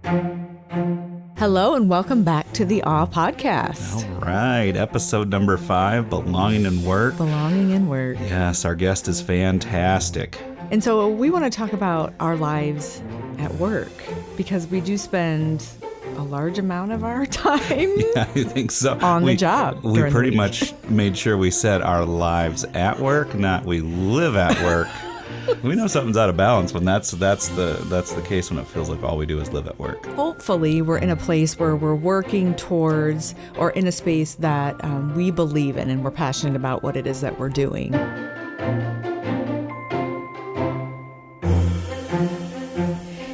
Hello and welcome back to the Awe Podcast. All right, episode number 5, Belonging in Work. Belonging in Work. Yes, our guest is fantastic. And so we want to talk about our lives at work because we do spend a large amount of our time Yeah, I think so. on the job. We pretty much made sure we said our lives at work, not we live at work. We know something's out of balance when that's the case, when it feels like all we do is live at work. Hopefully we're in a place where we're working towards or in a space that we believe in and we're passionate about what it is that we're doing.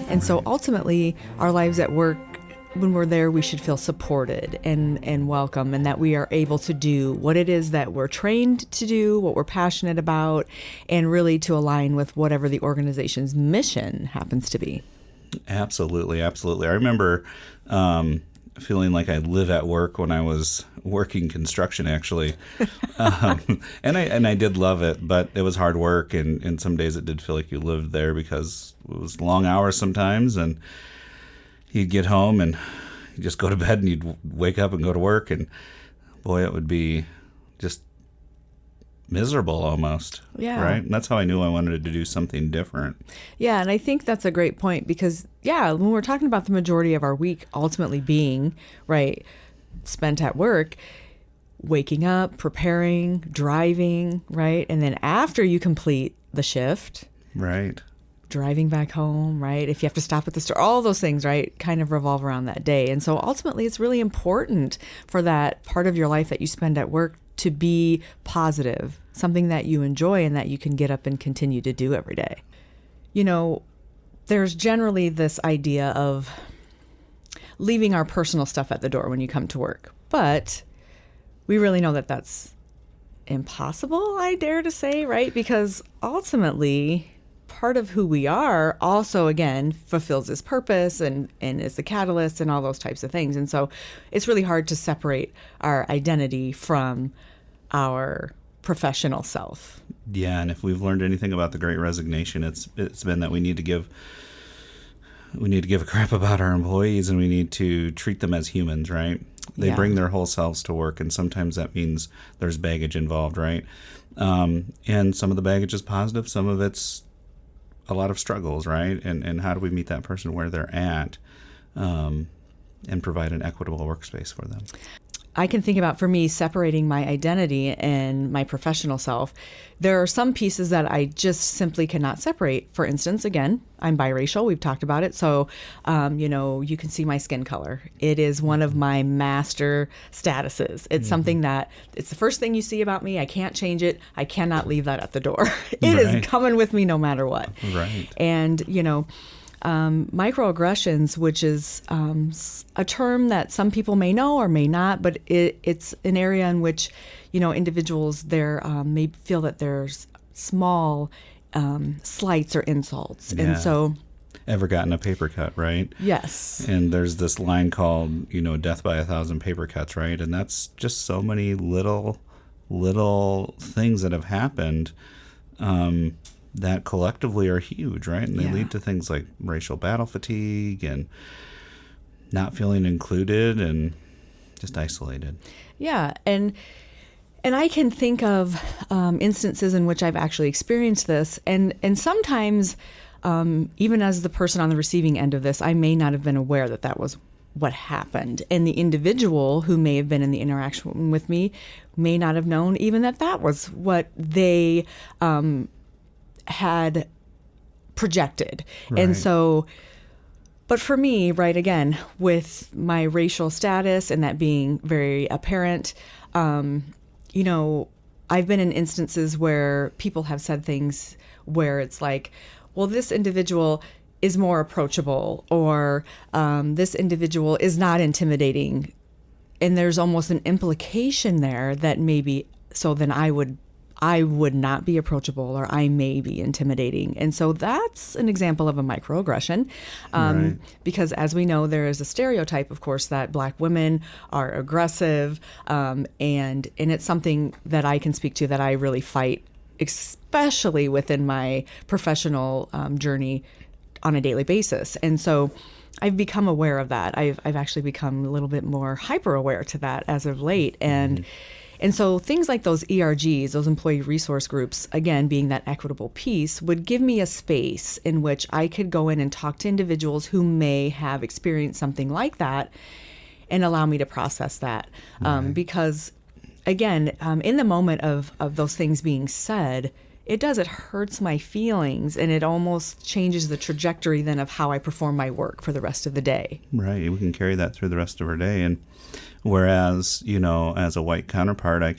And so ultimately our lives at work, when we're there, we should feel supported and welcome, and that we are able to do what it is that we're trained to do, what we're passionate about, and really to align with whatever the organization's mission happens to be. Absolutely, absolutely. I remember feeling like I live at work when I was working construction, actually. And I did love it, but it was hard work, and some days it did feel like you lived there because it was long hours sometimes, and you'd get home and you'd just go to bed and you'd wake up and go to work, and boy, it would be just miserable almost. Yeah. Right? And that's how I knew I wanted to do something different. Yeah, and I think that's a great point because, yeah, when we're talking about the majority of our week ultimately being, right, spent at work, waking up, preparing, driving, right, and then after you complete the shift, Right. driving back home, right? If you have to stop at the store, all those things, right, kind of revolve around that day. And so ultimately, it's really important for that part of your life that you spend at work to be positive, something that you enjoy and that you can get up and continue to do every day. You know, there's generally this idea of leaving our personal stuff at the door when you come to work, but we really know that that's impossible, I dare to say, right? Because ultimately, part of who we are also, again, fulfills this purpose and is the catalyst and all those types of things. And so it's really hard to separate our identity from our professional self. Yeah, and if we've learned anything about the Great Resignation, it's been that we need to give a crap about our employees, and we need to treat them as humans, right? They bring their whole selves to work, and sometimes that means there's baggage involved, right? And some of the baggage is positive, some of it's a lot of struggles, right? And how do we meet that person where they're at, and provide an equitable workspace for them? I can think about, for me, separating my identity and my professional self. There are some pieces that I just simply cannot separate. For instance, again, I'm biracial. We've talked about it. So, you can see my skin color. It is one of my master statuses. It's something that it's the first thing you see about me. I can't change it. I cannot leave that at the door. It is coming with me no matter what. Right. And, microaggressions, which is a term that some people may know or may not, but it's an area in which, individuals there may feel that there's small slights or insults. Yeah. And so... Ever gotten a paper cut, right? Yes. And there's this line called, death by 1,000 paper cuts, right? And that's just so many little things that have happened that collectively are huge, right? And they lead to things like racial battle fatigue and not feeling included and just isolated. Yeah, and I can think of instances in which I've actually experienced this, and sometimes even as the person on the receiving end of this, I may not have been aware that that was what happened, and the individual who may have been in the interaction with me may not have known even that was what they had projected. Right. And so, but for me, right, again, with my racial status and that being very apparent, I've been in instances where people have said things where it's like, well, this individual is more approachable, or this individual is not intimidating. And there's almost an implication there that maybe, so then I would not be approachable, or I may be intimidating. And so that's an example of a microaggression. Right. Because as we know, there is a stereotype, of course, that Black women are aggressive. And it's something that I can speak to that I really fight, especially within my professional journey on a daily basis. And so I've become aware of that. I've actually become a little bit more hyper aware to that as of late. And so things like those ERGs, those employee resource groups, again, being that equitable piece, would give me a space in which I could go in and talk to individuals who may have experienced something like that and allow me to process that. Because, again, in the moment of those things being said, it hurts my feelings, and it almost changes the trajectory then of how I perform my work for the rest of the day. Right. We can carry that through the rest of our day. And whereas, as a white counterpart, I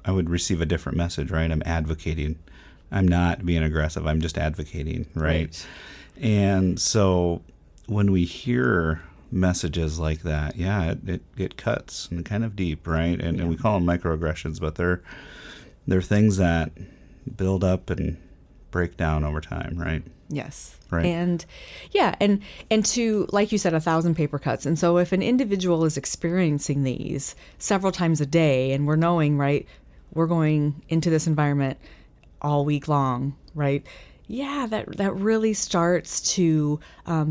would receive a different message, right? I'm advocating. I'm not being aggressive. I'm just advocating, right? And so when we hear messages like that, it cuts and kind of deep, right? And we call them microaggressions, but they're things that build up and break down over time, right? Yes. Right. And to, like you said, 1,000 paper cuts. And so if an individual is experiencing these several times a day, and we're knowing, right, we're going into this environment all week long, right? Yeah, that really starts to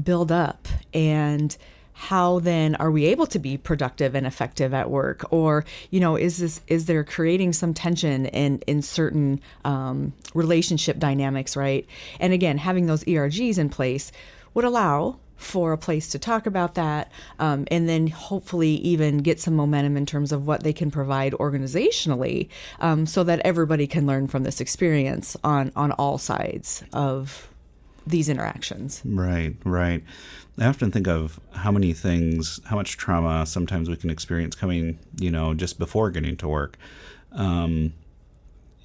build up. And how then are we able to be productive and effective at work? Or, is there creating some tension in certain relationship dynamics, right? And again, having those ERGs in place would allow for a place to talk about that, and then hopefully even get some momentum in terms of what they can provide organizationally, so that everybody can learn from this experience on all sides of these interactions. Right. I often think of how much trauma sometimes we can experience coming, just before getting to work,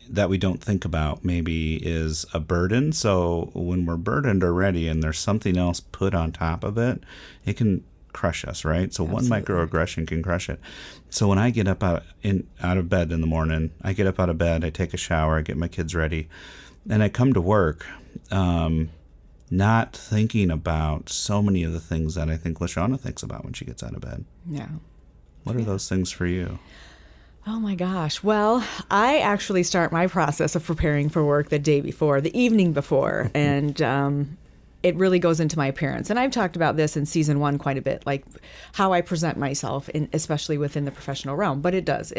that we don't think about maybe is a burden. So when we're burdened already and there's something else put on top of it, it can crush us, right? So Absolutely. One microaggression can crush it. So when I get up out of bed in the morning, I get up out of bed, I take a shower, I get my kids ready, and I come to work, not thinking about so many of the things that I think Lashawna thinks about when she gets out of bed. Yeah. What are those things for you? Oh my gosh. Well, I actually start my process of preparing for work the day before, the evening before, and it really goes into my appearance. And I've talked about this in season 1 quite a bit, like how I present myself, especially within the professional realm. But it does.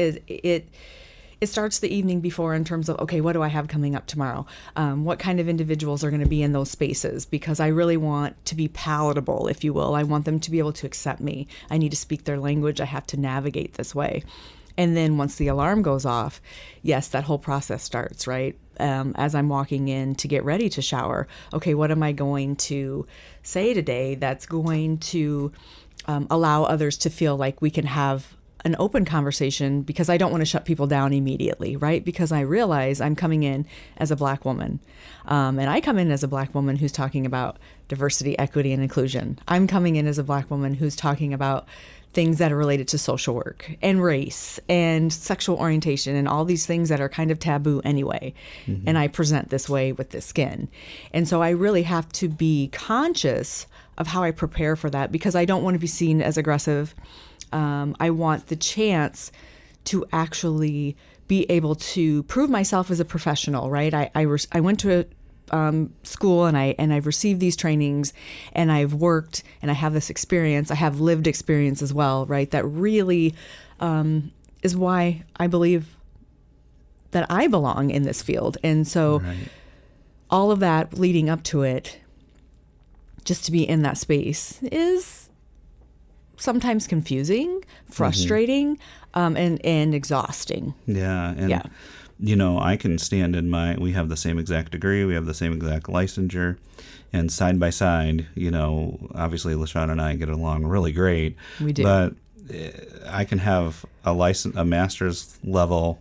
It starts the evening before in terms of, okay, what do I have coming up tomorrow? What kind of individuals are going to be in those spaces? Because I really want to be palatable, if you will. I want them to be able to accept me. I need to speak their language. I have to navigate this way. And then once the alarm goes off, yes, that whole process starts, right? As I'm walking in to get ready to shower, okay, what am I going to say today that's going to allow others to feel like we can have an open conversation, because I don't want to shut people down immediately, right? Because I realize I'm coming in as a Black woman. And I come in as a Black woman who's talking about diversity, equity, and inclusion. I'm coming in as a Black woman who's talking about things that are related to social work and race and sexual orientation and all these things that are kind of taboo anyway. Mm-hmm. And I present this way with this skin. And so I really have to be conscious of how I prepare for that, because I don't want to be seen as aggressive. I want the chance to actually be able to prove myself as a professional, right? I went to school and I've received these trainings and I've worked and I have this experience. I have lived experience as well, right? That really is why I believe that I belong in this field. And so all of that leading up to it, just to be in that space, is sometimes confusing, frustrating, and exhausting. Yeah. And, I can stand we have the same exact degree, we have the same exact licensure, and side by side, obviously Lashawna and I get along really great. We do. But I can have a master's level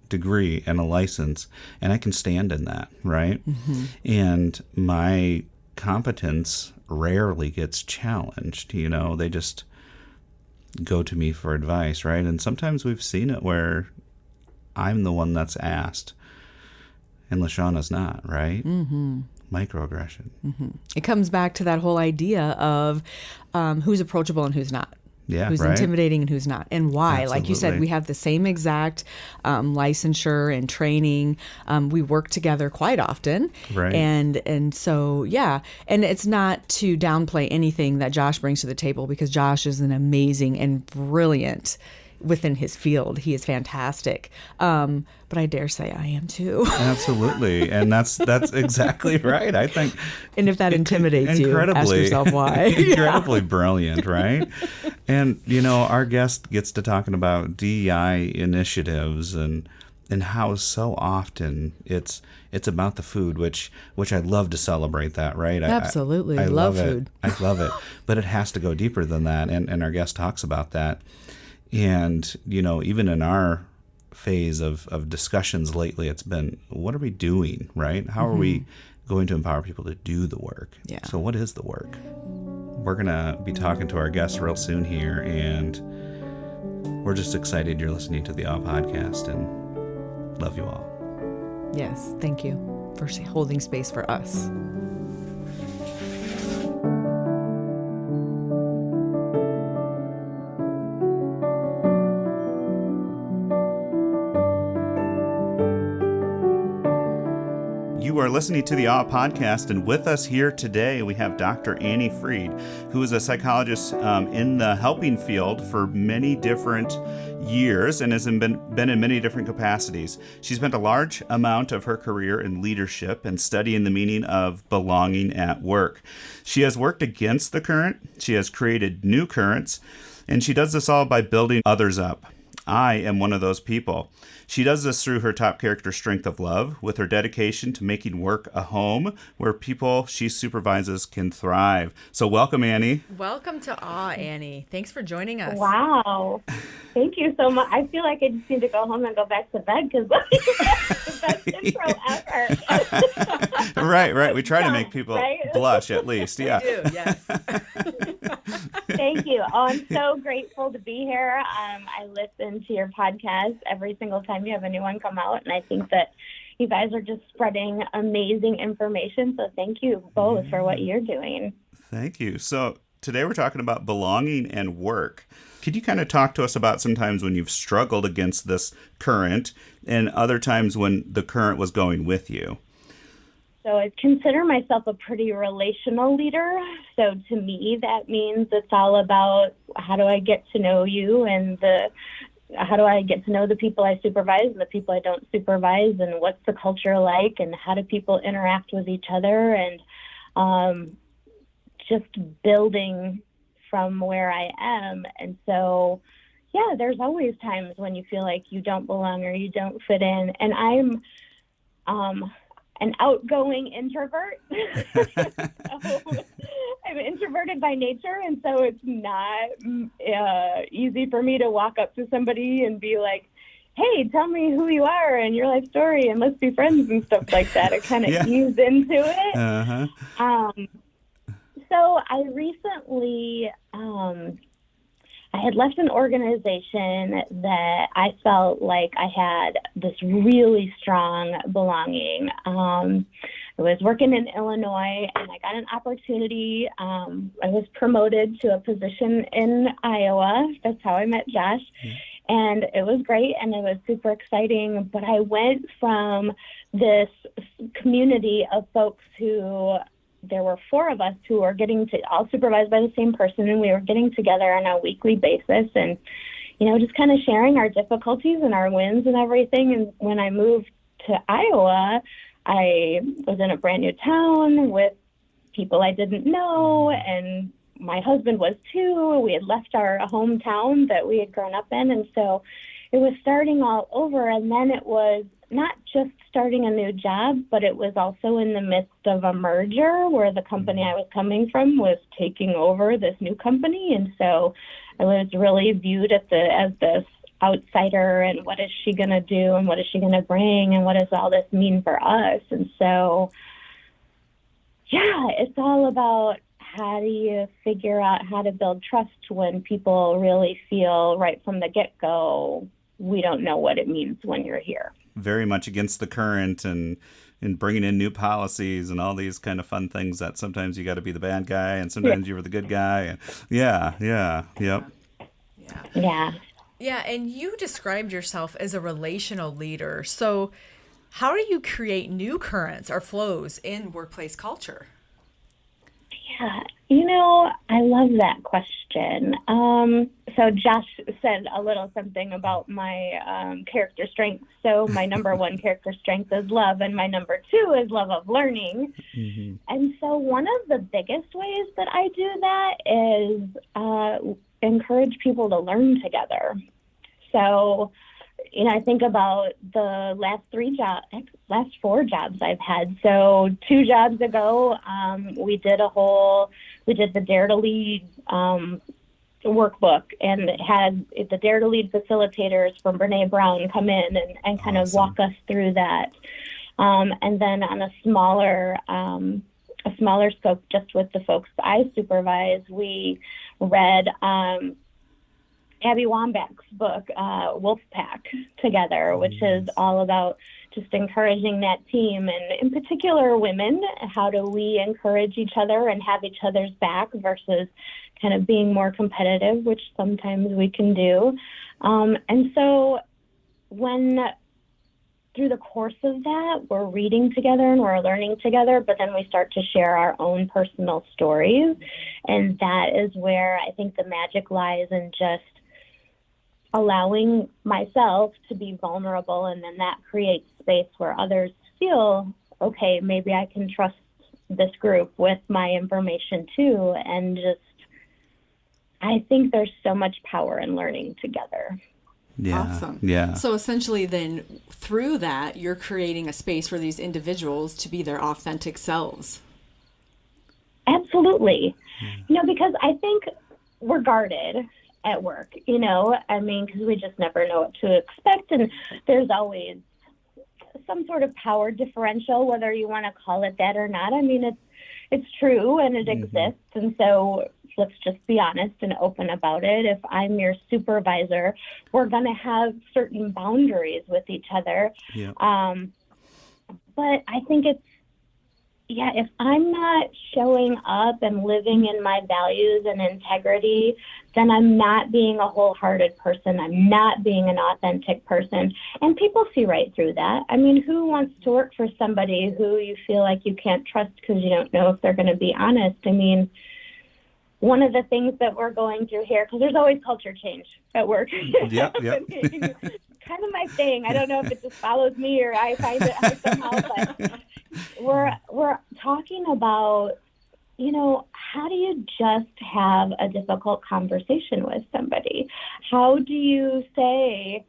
degree and a license, and I can stand in that, right? Mm-hmm. And my competence rarely gets challenged. They just go to me for advice, right? And sometimes we've seen it where I'm the one that's asked and Lashawna's not, right? Mm-hmm. Microaggression. Mm-hmm. It comes back to that whole idea of who's approachable and who's not. Yeah, who's right. intimidating and who's not, and why. Like you said, Absolutely. we have the same exact licensure and training. We work together quite often, Right. and so yeah. And it's not to downplay anything that Josh brings to the table, because Josh is an amazing and brilliant within his field. He is fantastic. But I dare say I am too. Absolutely. And that's exactly right. I think. And if that intimidates you, ask yourself why. Incredibly brilliant, right? And, our guest gets to talking about DEI initiatives and how so often it's about the food, which I love to celebrate that, right? Absolutely. I love it. food. I love it. But it has to go deeper than that. And our guest talks about that. And, even in our phase of discussions lately, it's been, what are we doing, right? How are we going to empower people to do the work? Yeah. So what is the work? We're going to be talking to our guests real soon here, and we're just excited you're listening to the Awe Podcast, and love you all. Yes. Thank you for holding space for us. You are listening to the Awe Podcast, and with us here today we have Dr. Annie Freed, who is a psychologist in the helping field for many different years and has been in many different capacities. She spent a large amount of her career in leadership and studying the meaning of belonging at work. She has worked against the current, she has created new currents, and she does this all by building others up. I am one of those people. She does this through her top character strength of love, with her dedication to making work a home where people she supervises can thrive. So welcome, Annie. Welcome to Awe, Annie. Thanks for joining us. Wow. Thank you so much. I feel like I just need to go home and go back to bed because that's the best intro ever. Right. We try to make people blush at least. Yeah. We do, yes. Thank you. Oh, I'm so grateful to be here. I listen to your podcast every single time you have a new one come out, and I think that you guys are just spreading amazing information. So thank you both for what you're doing. Thank you. So today we're talking about belonging and work. Could you kind of talk to us about sometimes when you've struggled against this current and other times when the current was going with you? So I consider myself a pretty relational leader. So to me, that means it's all about how do I get to know you and how do I get to know the people I supervise and the people I don't supervise, and what's the culture like, and how do people interact with each other, and just building from where I am. And so, yeah, there's always times when you feel like you don't belong or you don't fit in. And I'm an outgoing introvert. So I'm introverted by nature, and so it's not easy for me to walk up to somebody and be like, hey, tell me who you are and your life story, and let's be friends and stuff like that. I kind of ease into it. Uh-huh. So I recently, I had left an organization that I felt like I had this really strong belonging. I was working in Illinois, and I got an opportunity. I was promoted to a position in Iowa. That's how I met Josh. And it was great, and it was super exciting. But I went from this community of folks who, there were 4 of us who were getting to all supervised by the same person, and we were getting together on a weekly basis and, just kind of sharing our difficulties and our wins and everything. And when I moved to Iowa, I was in a brand new town with people I didn't know, and my husband was too. We had left our hometown that we had grown up in, and so it was starting all over. And then it was not just starting a new job, but it was also in the midst of a merger where the company I was coming from was taking over this new company. And so I was really viewed as this outsider, and what is she going to do, and what is she going to bring, and what does all this mean for us? And so, yeah, it's all about how do you figure out how to build trust when people really feel right from the get-go, we don't know what it means when you're here. Very much against the current and bringing in new policies and all these kind of fun things that sometimes you got to be the bad guy and sometimes you're the good guy. And yep. Yeah. Yeah, and you described yourself as a relational leader. So, how do you create new currents or flows in workplace culture? Yeah, I love that question. So Josh said a little something about my character strengths. So my number one character strength is love, and my number two is love of learning. Mm-hmm. And so one of the biggest ways that I do that is encourage people to learn together. So, I think about the last four jobs I've had. So 2 jobs ago, we did the Dare to Lead workbook, and it had the Dare to Lead facilitators from Brene Brown come in and kind of walk us through that. And then on a smaller scope, just with the folks I supervise, we read Abby Wambach's book, Wolfpack, together, which is all about just encouraging that team, and in particular women. How do we encourage each other and have each other's back versus kind of being more competitive, which sometimes we can do. And so when through the course of that, we're reading together and we're learning together, but then we start to share our own personal stories. And that is where I think the magic lies in just allowing myself to be vulnerable, and then that creates space where others feel, okay, maybe I can trust this group with my information too. And just, I think there's so much power in learning together. Yeah. Awesome. Yeah. So essentially then through that, you're creating a space for these individuals to be their authentic selves. Absolutely. Because I think we're guarded at work, because we just never know what to expect. And there's always some sort of power differential, whether you want to call it that or not. I mean, it's true and it exists. And so let's just be honest and open about it. If I'm your supervisor, we're going to have certain boundaries with each other. Yeah. But I think if I'm not showing up and living in my values and integrity, then I'm not being a wholehearted person. I'm not being an authentic person. And people see right through that. I mean, who wants to work for somebody who you feel like you can't trust because you don't know if they're going to be honest? I mean, one of the things that we're going through here, because there's always culture change at work. Yeah. Kind of my thing. I don't know if it just follows me or I find it somehow, but we're talking about, how do you just have a difficult conversation with somebody? How do you say,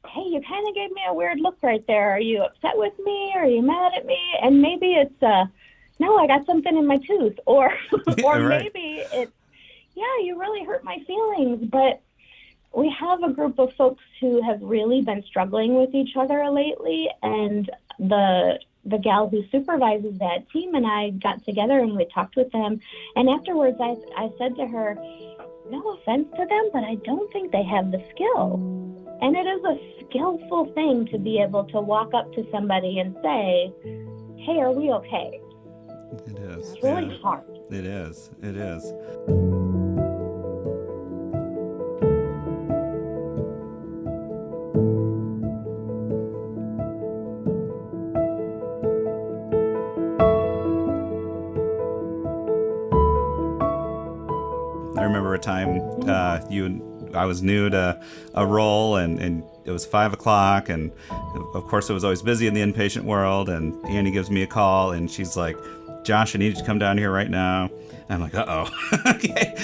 hey, you kind of gave me a weird look right there. Are you upset with me? Are you mad at me? And maybe it's no, I got something in my tooth, or maybe it's, you really hurt my feelings. But we have a group of folks who have really been struggling with each other lately, and the gal who supervises that team and I got together and we talked with them. And afterwards, I said to her, no offense to them, but I don't think they have the skill. And it is a skillful thing to be able to walk up to somebody and say, hey, are we okay? It is. It's really hard. It is. It is. I remember a time I was new to a role, and it was 5 o'clock, and of course it was always busy in the inpatient world, and Annie gives me a call, and she's like, Josh, I need you to come down here right now. And I'm like, uh-oh. Okay.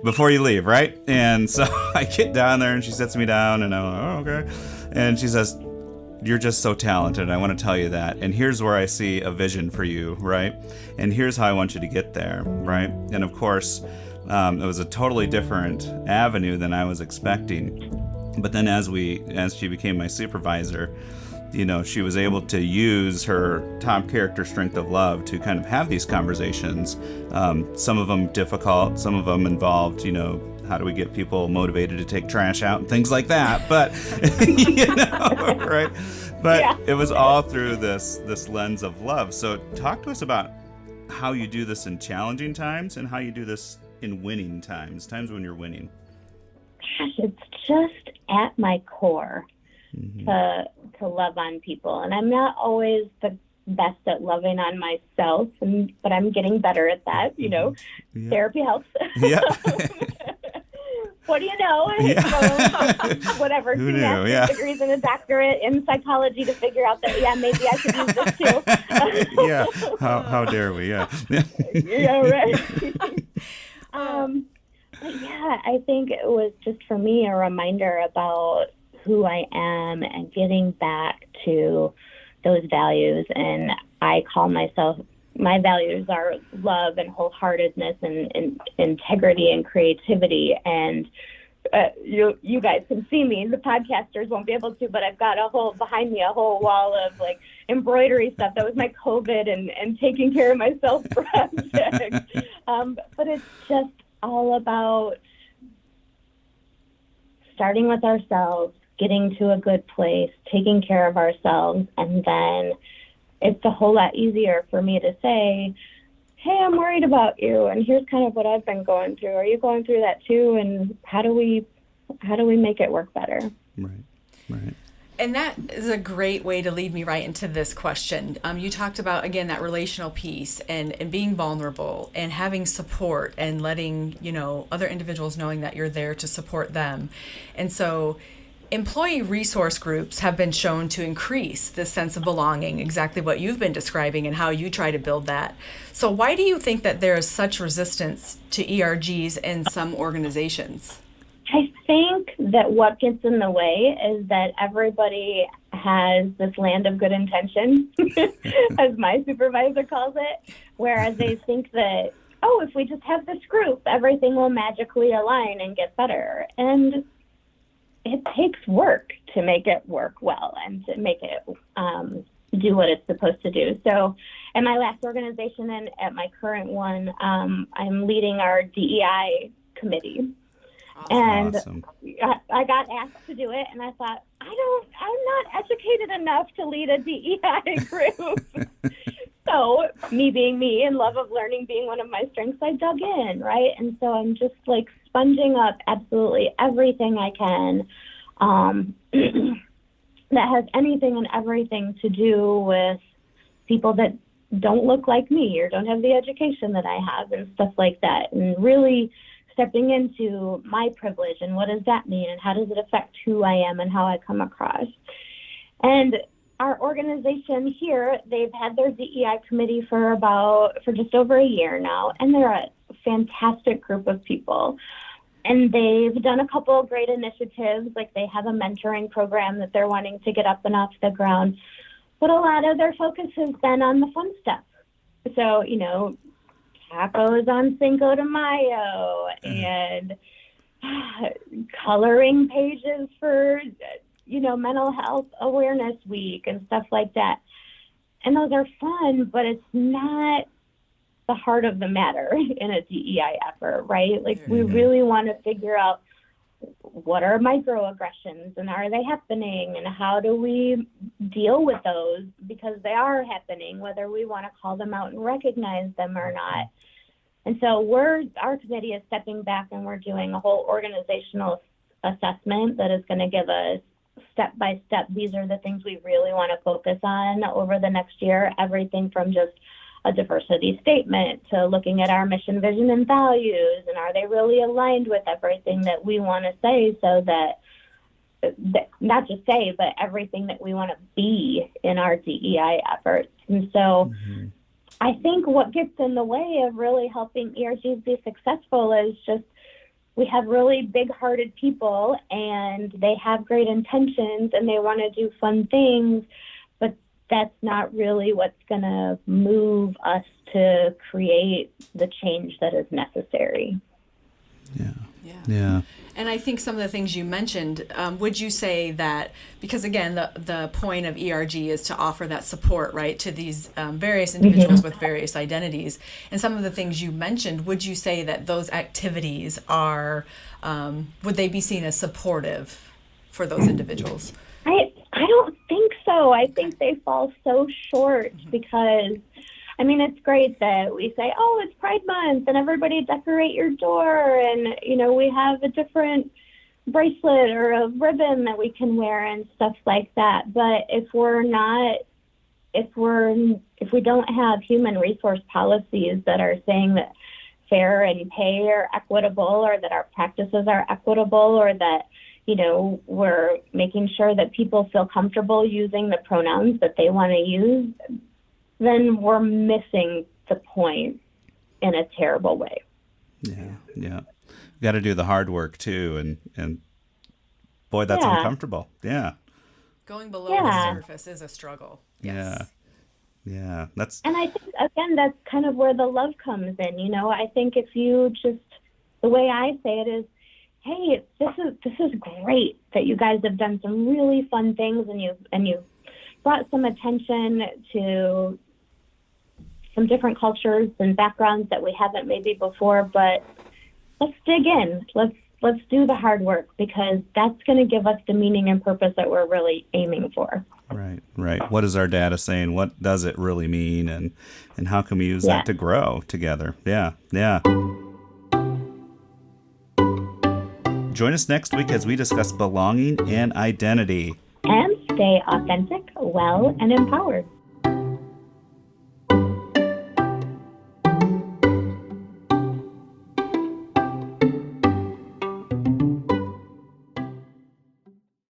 Before you leave, right? And so I get down there and she sits me down and I'm like, oh, okay. And she says, you're just so talented. And I want to tell you that. And here's where I see a vision for you, right? And here's how I want you to get there, right? And of course, it was a totally different avenue than I was expecting. But then as she became my supervisor, she was able to use her top character strength of love to kind of have these conversations. Some of them difficult, some of them involved, how do we get people motivated to take trash out and things like that. But, right? But It was all through this lens of love. So talk to us about how you do this in challenging times and how you do this in winning times when you're winning. gosh, it's just at my core to love on people. And I'm not always the best at loving on myself, but I'm getting better at that. Therapy helps. Yeah. What do you know? Whatever. Who 2 knew? master's Yeah. degrees and a doctorate in psychology to figure out that, maybe I could use this too. Yeah. How dare we? Yeah. Yeah, right. But yeah, I think it was just for me a reminder about who I am and getting back to those values. And I call myself, my values are love and wholeheartedness and integrity and creativity. And you guys can see me. The podcasters won't be able to, but I've got behind me a whole wall of like embroidery stuff. That was my COVID and taking care of myself project. But it's just all about starting with ourselves, getting to a good place, taking care of ourselves, and then it's a whole lot easier for me to say, hey, I'm worried about you, and here's kind of what I've been going through. Are you going through that too? And how do we make it work better? Right. And that is a great way to lead me right into this question. You talked about, again, that relational piece and being vulnerable and having support and letting, other individuals knowing that you're there to support them. And so employee resource groups have been shown to increase this sense of belonging, exactly what you've been describing and how you try to build that. So why do you think that there is such resistance to ERGs in some organizations? I think that what gets in the way is that everybody has this land of good intention, as my supervisor calls it, whereas they think that, if we just have this group, everything will magically align and get better. And it takes work to make it work well and to make it do what it's supposed to do. So in my last organization and at my current one, I'm leading our DEI committee. And awesome. I got asked to do it, and I thought, I'm not educated enough to lead a DEI group. So me being me and love of learning being one of my strengths, I dug in, right? And so I'm just like sponging up absolutely everything I can that has anything and everything to do with people that don't look like me or don't have the education that I have and stuff like that. And really stepping into my privilege and what does that mean and how does it affect who I am and how I come across. And our organization here, they've had their DEI committee for just over a year now, and they're a fantastic group of people. And they've done a couple of great initiatives, like they have a mentoring program that they're wanting to get up and off the ground. But a lot of their focus has been on the fun stuff. So, tacos on Cinco de Mayo and coloring pages for, Mental Health Awareness Week and stuff like that. And those are fun, but it's not the heart of the matter in a DEI effort, right? Like we really want to figure out what are microaggressions and are they happening and how do we deal with those because they are happening, whether we want to call them out and recognize them or not. And so our committee is stepping back and we're doing a whole organizational assessment that is going to give us step by step. These are the things we really want to focus on over the next year. Everything from just a diversity statement to looking at our mission, vision, and values, and are they really aligned with everything that we want to say, so that not just say, but everything that we want to be in our DEI efforts. And so I think what gets in the way of really helping ERGs be successful is just we have really big-hearted people and they have great intentions and they want to do fun things, but that's not really what's going to move us to create the change that is necessary. Yeah. And I think some of the things you mentioned, would you say that, because again, the point of ERG is to offer that support, right, to these various individuals with various identities. And some of the things you mentioned, would you say that those activities are, would they be seen as supportive for those individuals? I don't think so. I think they fall so short because, I mean, it's great that we say, oh, it's Pride Month and everybody decorate your door and, we have a different bracelet or a ribbon that we can wear and stuff like that. But if we don't have human resource policies that are saying that fair and pay are equitable, or that our practices are equitable, or that, we're making sure that people feel comfortable using the pronouns that they want to use, then we're missing the point in a terrible way. Yeah. You got to do the hard work too, and boy, that's uncomfortable. Yeah. Going below the surface is a struggle. Yes. Yeah. And I think, again, that's kind of where the love comes in. I think if you just, the way I say it is, hey, this is great that you guys have done some really fun things, and you've brought some attention to some different cultures and backgrounds that we haven't maybe before, but let's dig in. Let's do the hard work, because that's going to give us the meaning and purpose that we're really aiming for. Right. What is our data saying? What does it really mean? And how can we use that to grow together? Yeah. Join us next week as we discuss belonging and identity. And stay authentic, well, and empowered.